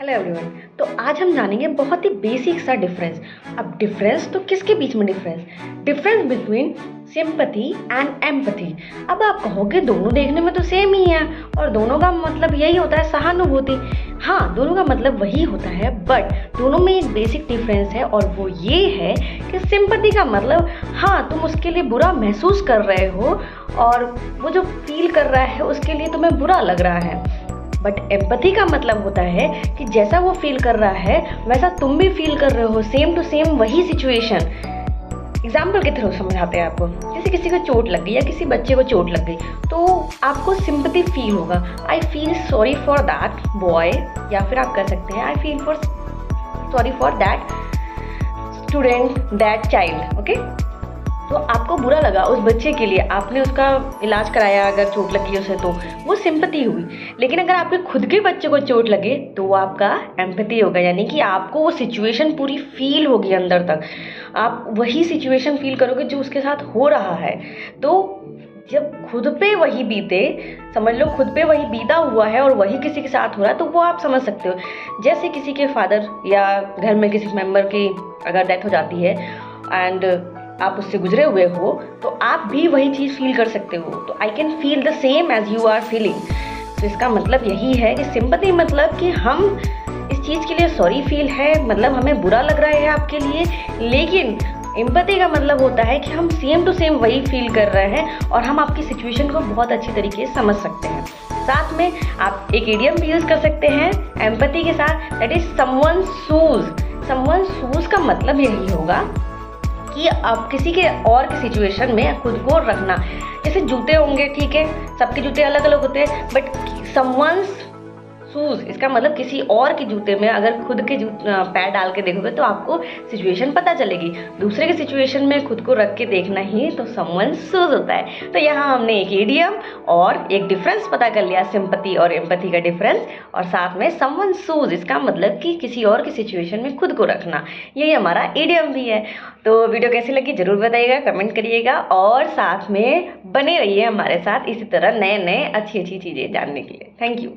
Hello everyone. तो आज हम जानेंगे बहुत ही बेसिक सा डिफरेंस। अब डिफरेंस तो किसके बीच में difference between sympathy and empathy. अब आप कहोगे दोनों देखने में तो सेम ही है और दोनों का मतलब यही होता है सहानुभूति। हाँ, दोनों का मतलब वही होता है, बट दोनों में एक बेसिक डिफरेंस है और वो ये है कि सिंपैथी का मतलब हाँ, तुम उसके लिए बुरा महसूस कर रहे हो और वो जो फील कर रहा है उसके लिए तुम्हें बुरा लग रहा है। बट एम्पैथी का मतलब होता है कि जैसा वो फील कर रहा है वैसा तुम भी फील कर रहे हो, सेम टू सेम वही सिचुएशन। एग्जाम्पल के थ्रू समझाते हैं आपको। जैसे किसी को चोट लग गई या किसी बच्चे को चोट लग गई तो आपको सिंपैथी फील होगा। I feel sorry for that boy, या फिर आप कह सकते हैं I feel for sorry for that student, that child. Okay, तो आपको बुरा लगा उस बच्चे के लिए, आपने उसका इलाज कराया, अगर चोट लगी उसे तो वो सिंपैथी हुई। लेकिन अगर आपके खुद के बच्चे को चोट लगे तो वो आपका एम्पैथी होगा, यानी कि आपको वो सिचुएशन पूरी फील होगी अंदर तक। आप वही सिचुएशन फील करोगे जो उसके साथ हो रहा है। तो जब खुद पे वही बीते, समझ लो खुद पे वही बीता हुआ है और वही किसी के साथ हो रहा है, तो वो आप समझ सकते हो। जैसे किसी के फादर या घर में किसी मेंबर की अगर डेथ हो जाती है एंड आप उससे गुजरे हुए हो तो आप भी वही चीज़ फील कर सकते हो। तो I can feel the same as you are feeling. तो इसका मतलब यही है कि सिंपैथी मतलब कि हम इस चीज़ के लिए सॉरी फील है, मतलब हमें बुरा लग रहा है आपके लिए। लेकिन एम्पैथी का मतलब होता है कि हम सेम टू सेम वही फील कर रहे हैं और हम आपकी सिचुएशन को बहुत अच्छी तरीके से समझ सकते हैं। साथ में आप एक इडियम भी यूज़ कर सकते हैं एम्पैथी के साथ, that is someone shoes. Someone shoes का मतलब यही होगा कि आप किसी के और की सिचुएशन में खुद को रखना। जैसे जूते होंगे, ठीक है, सबके जूते अलग अलग होते हैं, बट समवंस शूज इसका मतलब किसी और के जूते में अगर खुद के पैर डाल के देखोगे तो आपको सिचुएशन पता चलेगी। दूसरे के सिचुएशन में खुद को रख के देखना ही तो समवन शूज होता है। तो यहाँ हमने एक इडियम और एक डिफरेंस पता कर लिया, सिंपैथी और एम्पैथी का डिफरेंस, और साथ में समवन शूज इसका मतलब कि किसी और की सिचुएशन में खुद को रखना। यही हमारा इडियम भी है। तो वीडियो कैसी लगी जरूर बताइएगा, कमेंट करिएगा और साथ में बने रहिए हमारे साथ इसी तरह नए नए अच्छी अच्छी चीज़ें जानने के लिए। Thank you.